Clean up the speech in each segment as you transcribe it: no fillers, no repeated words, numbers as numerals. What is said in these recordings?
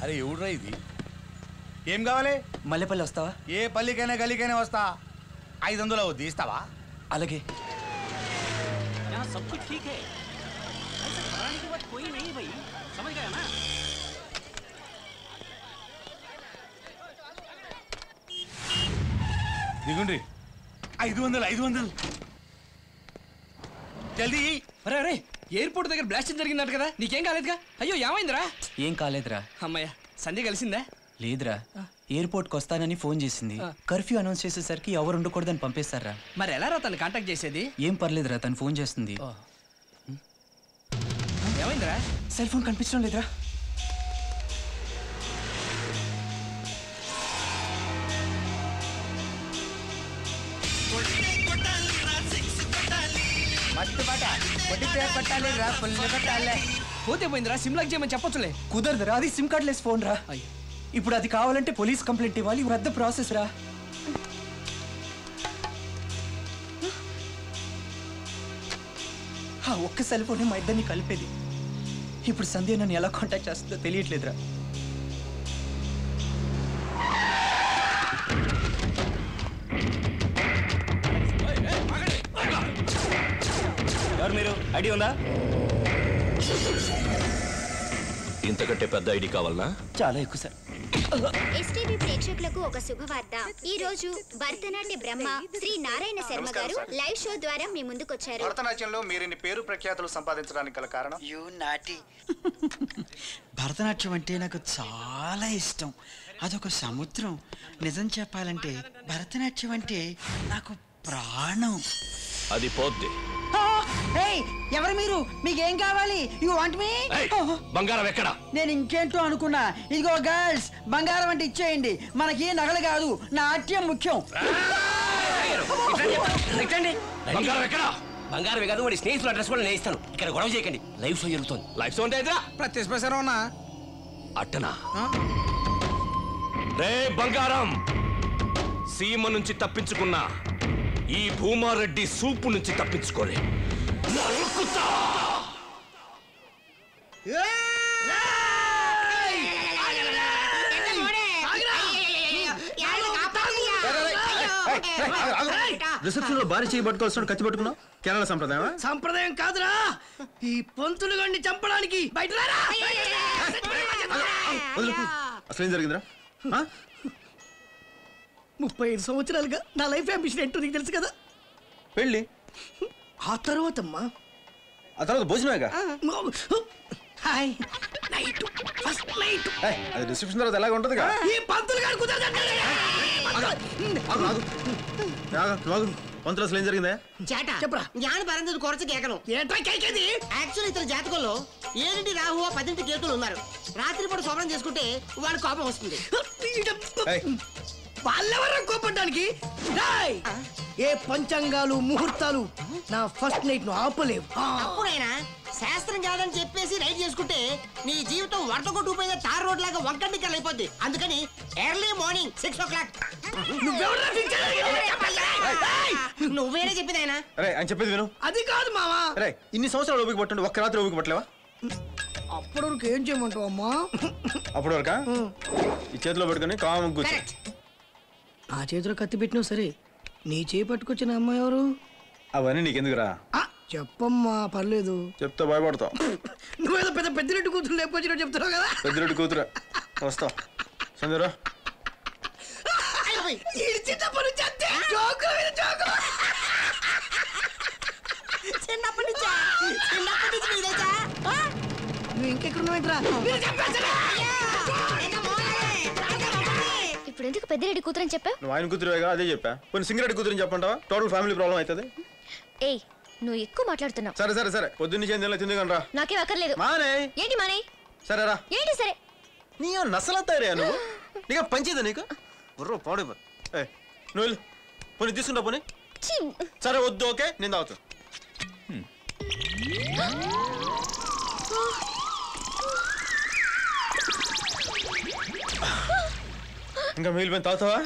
అరే ఎవడురా ఇది? ఏం కావాలి? మల్లెపల్లి వస్తావా? ఏ పల్లికైనా గల్లీకైనా వస్తా. 500 అవుద్ది, ఇస్తావా? అలాగే. దిగుండ్రి. 500 జల్దీ. అరే ఎయిర్పోర్ట్ దగ్గర బ్లాస్టింగ్ జరిగిందట కదా, నీకేం కాలేదుగా? అయ్యో ఏమైందిరా? ఏం కాలేదురా. అమ్మయ్య, సంధ్య కలిసిందా? లేదురా, ఎయిర్పోర్ట్కి వస్తానని ఫోన్ చేసింది. కర్ఫ్యూ అనౌన్స్ చేసేసరికి ఎవరు ఉండకూడదని పంపేస్తారా. మరి ఎలా రా తను కాంటాక్ట్ చేసేది? ఏం పర్లేదురా, తను ఫోన్ చేస్తుంది. ఏమైందిరా? సెల్ ఫోన్ కనిపించడం లేదురా. పోతే పోయిందిరా, సిమ్ లాక్ చేయమని చెప్పొచ్చులే. కుదరదురా, అది సిమ్ కార్డ్ లెస్ ఫోన్ రా. ఇప్పుడు అది కావాలంటే పోలీస్ కంప్లైంట్ ఇవ్వాలి, పెద్ద ప్రాసెస్ రా. ఒక్క సెల్ ఫోనే మా ఇద్దరిని కలిపేది. ఇప్పుడు సంధ్య నన్ను ఎలా కాంటాక్ట్ చేస్తుందో తెలియట్లేదురా. ఎవరు మీరు? ఐడి ఉందా? ఇంతకంటే పెద్ద ఐడి కావాలనా? చాలా ఎక్కువ సార్. ఎస్టీవీ ప్రేక్షకులకు ఒక శుభవార్త. ఈ రోజు భరతనాట్య బ్రహ్మ శ్రీ నారాయణ శర్మ గారు లైవ్ షో ద్వారా మీ ముందుకొచ్చారు. భరతనాట్యంలో మీరిన్ని పేరు ప్రఖ్యాతులు సంపాదించడానికి గల కారణం? భరతనాట్యం అంటే నాకు చాలా ఇష్టం. అదొక సముద్రం. నిజం చెప్పాలంటే భరతనాట్యం అంటే నాకు ప్రాణం. అది పోద్ది. ఎవరు మీరు? మీకేం కావాలి? You want me? బంగారం ఎక్కడ? నేను ఇంకేంటో అనుకున్నా. ఇదిగో గర్ల్స్, బంగారం అంటే ఇచ్చేయండి. మనకి నగలు కాదు, నాట్యం ముఖ్యం. బంగారం ఎక్కడ? బంగారం కాదు, వాడి స్నేహితుల అడ్రస్ కూడా నేను ఇస్తాను. ఇక్కడ గొడవ చేయకండి, లైవ్ షో జరుగుతుంది. లైఫ్ సో అంటే ప్రత్యక్ష అట్టనా? రే బంగారం, సీమ నుంచి తప్పించుకున్నా ఈ భూమారెడ్డి సూపు నుంచి తప్పించుకోలే. నరుకుతా! రిసెప్షన్ లో భారీ చేయి పట్టుకోవాల్సిన కత్తి పట్టుకున్నావు. కేరళ సంప్రదాయం. సంప్రదాయం కాదురా, ఈ పంతులు గండి చంపడానికి బయట అసలు ఏం జరిగిందిరా? 35 సంవత్సరాలుగా నా లైఫ్ అంబిషన్ ఏంటో నీకు తెలుసు కదా. పెళ్ళి ఆ తర్వాత అమ్మా, ఆ తర్వాత భోజనమేగా. Hi night, first night. అది రిసెప్షన్ తర్వాత ఎలాగ ఉంటుంది? ఈ పంతులు గారు పంతులు అసలు ఏం జరిగిందా? చెప్పరా. జ్ఞాన పరంజు కొరచ కేకను ఏంట్రా కేకేది? యాక్చువల్ ఇతర జాతకంలో 7 రాహువ 10 కేతులు ఉన్నారు. రాత్రిపూట శోభనం చేసుకుంటే వాడి కోపం వస్తుంది. వాళ్ళెవరా కోపడ్డానికి? ఏ పంచాంగాలు ముహూర్తాలు నా ఫస్ట్ నైట్ ను ఆపలేవు. అప్పుడైనా శాస్త్రం కాదని చెప్పేసి రైడ్ చేసుకుంటే నీ జీవితం వరద కొట్టుకుపోయిన తార్ రోడ్ లాగా వంకంటికల్ అయిపోద్ది. అందుకని ఎర్లీ మార్నింగ్ 6 o'clock. నువ్వేనే చెప్పింది ఆయన. ఆయన చెప్పేది విను. అది కాదు మావా. ఇన్ని సంవత్సరాలు ఓపిక పట్టండి, ఒక్క రాత్రి ఓపిక పట్టలేవా? అప్పటి వరకు ఏం చేయమంటావు అమ్మా? అప్పటి వరకా ఈ చేతిలో పెట్టుకుని కాము కూర్చో. నా చేతిలో కత్తి పెట్టినావు సరే, నీ చేయి పట్టుకొచ్చిన అమ్మాయి ఎవరు? అవన్నీ నీకెందుకురా? చెప్పమ్మా, పర్లేదు. చెప్తే భయపడతావు. నువ్వేదో పెద్దిరెడ్డి కూతురు లేకపోతే చెప్తున్నావు కదా. పెద్దిరెడ్డి కూతురు వస్తావు. సంజయరా నువ్వు ఇంకెక్కడున్నావేంట్రా? ఇప్పుడు ఎందుకు పెద్దిరెడ్డి కూతురు అని చెప్పావు? నువ్వు ఆయన కూతురుగా అదే చెప్పా. కొన్ని సింగరెడ్డి కూతురు చెప్పంటావా? టోటల్ ఫ్యామిలీ ప్రాబ్లం అవుతుంది. ఏయ్, నువ్వు ఎక్కువ మాట్లాడుతున్నావు. సరే సరే సరే, పొద్దున్న చేంజ్ తింది కానీ రా. నాకేం అక్కర్లేదు. మానే ఏంటి మానే? సరే రా. ఏంటి సరే? నీ నసలతాయా నువ్వు? నీకు పంచేదా నీకు? బుర్ర పాడు. నువ్వు వెళ్ళు, పోనీ తీసుకుంటా పోనీ. సరే వద్దు, ఓకే నేను తాగుతా. ఇంకా మిగిలిపోయిన తాగుతావా?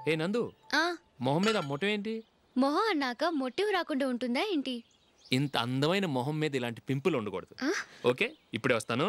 ఏ నందు, మొహం మీద మొట్టం ఏంటి? మొహం అన్నాక మొటివ్ రాకుండా ఉంటుందా ఏంటి? ఇంత అందమైన మొహం మీద ఇలాంటి పింపుల్ ఉండకూడదు. ఓకే, ఇప్పుడే వస్తాను.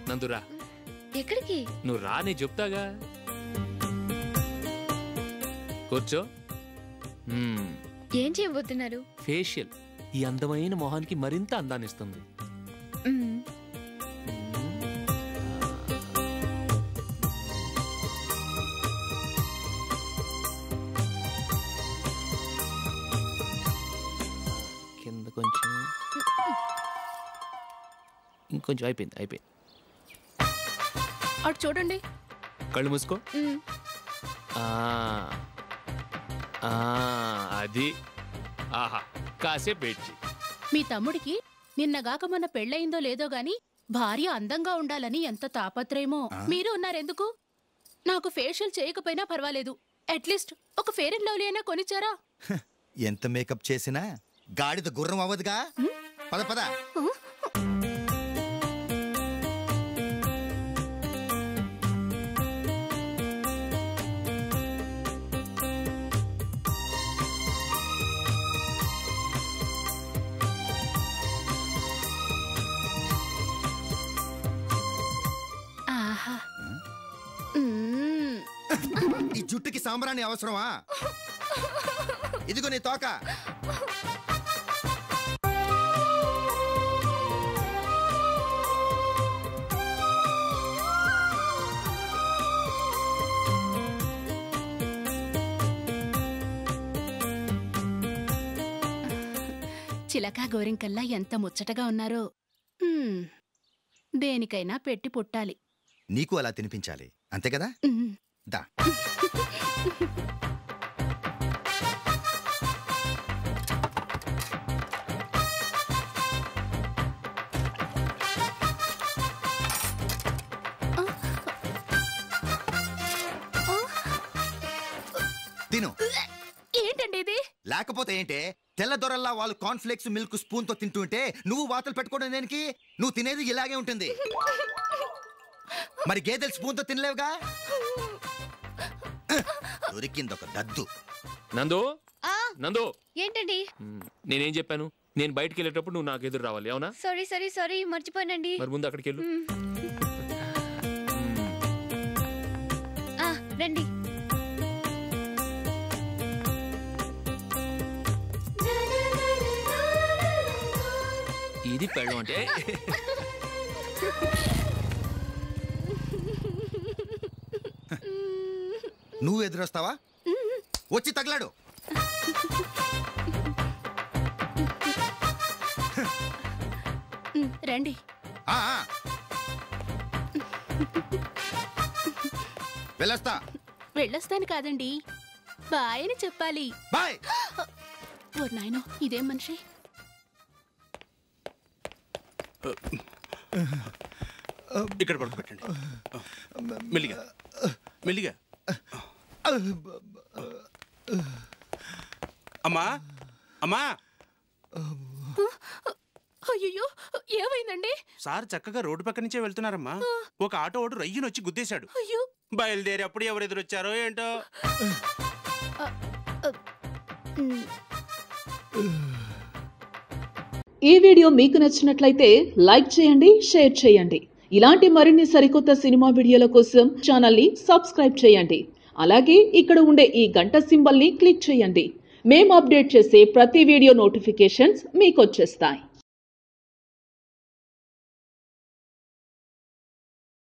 నందురా, ఎక్కడికి? నువ్వు రా, నేను చెప్తాగా. కూర్చో. ఏం చేయబోతున్నారు? ఫేషియల్ ఈ అందమైన మొహానికి మరింత అందాన్నిస్తుంది. కింద కొంచెం, ఇంకొంచెం. అయిపోయింది. అటు చూడండి. కళ్ళు మూసుకో. అది. ఆహా, కాసేపు వెయిట్ చెయ్యి. మీ తమ్ముడికి నిన్నగాక మొన్న పెళ్ళయిందో లేదో గాని భార్య అందంగా ఉండాలని ఎంత తాపత్రయమో. మీరు ఉన్నారెందుకు? నాకు ఫేషియల్ చేయకపోయినా పర్వాలేదు, అట్లీస్ట్ ఒక ఫేర్ అండ్ లవ్లీ అయినా కొనిచ్చారా? ఎంత మేకప్ చేసినా గాడిద గుర్రం అవ్వదుగా. పద పద. ఈ జుట్టుకి సాంబ్రాణి అవసరమా? ఇదిగో నీ తోక. చిలకా గోరింకల్లా ఎంత ముచ్చటగా ఉన్నారో. దేనికైనా పెట్టి పుట్టాలి. నీకు అలా తినిపించాలి, అంతే కదా? దా. తిను. ఏంటండి ఇది? లేకపోతే ఏంటే, తెల్లదొరల్లా వాళ్ళు కార్న్ఫ్లేక్స్ మిల్క్ స్పూన్ తో తింటుంటే నువ్వు వాతలు పెట్టుకోవడం దేనికి? నువ్వు తినేది ఇలాగే ఉంటుంది. మరి గేదెలు స్పూన్ తో తినలేవుగా. దొరికింది ఒక దద్దు. నందు, ఏంటండి? నేనేం చెప్పాను? నేను బయటికి వెళ్ళేటప్పుడు నువ్వు నాకు ఎదురు రావాలి, అవునా? సారీ మర్చిపోయానండి. మరి ముందు అక్కడికి వెళ్ళు. రండి. ఇది పెళ్ళం అంటే. నువ్వు ఎదురొస్తావా? వచ్చి తగలాడు. రండి. వెళ్ళొస్తాను కాదండి, బాయ్ అని చెప్పాలి. బాయ్. ఓ నాయనో, ఇదేం మనిషి? ఇక్కడ పడుకోబెట్టండి. మెల్లిగా మెల్లిగా. అమ్మా అమ్మా. అయ్యో, ఏమైందండి? సార్ చక్కగా రోడ్డు పక్క నుంచే వెళ్తున్నారమ్మా. ఒక ఆటో ఓడు రయ్యను వచ్చి గుద్దేశాడు. బయలుదేరి అప్పుడు ఎవరు ఎదురొచ్చారో ఏంటో. ఈ వీడియో మీకు నచ్చినట్లయితే లైక్ చేయండి, షేర్ చేయండి. ఇలాంటి మరిన్ని సరికొత్త సినిమా వీడియోల కోసం ఛానల్ని సబ్స్క్రైబ్ చేయండి. అలాగే ఇక్కడ ఉండే ఈ గంట సింబల్ని క్లిక్ చేయండి. మేము అప్డేట్ చేసే ప్రతి వీడియో నోటిఫికేషన్స్ మీకు వచ్చేస్తాయి.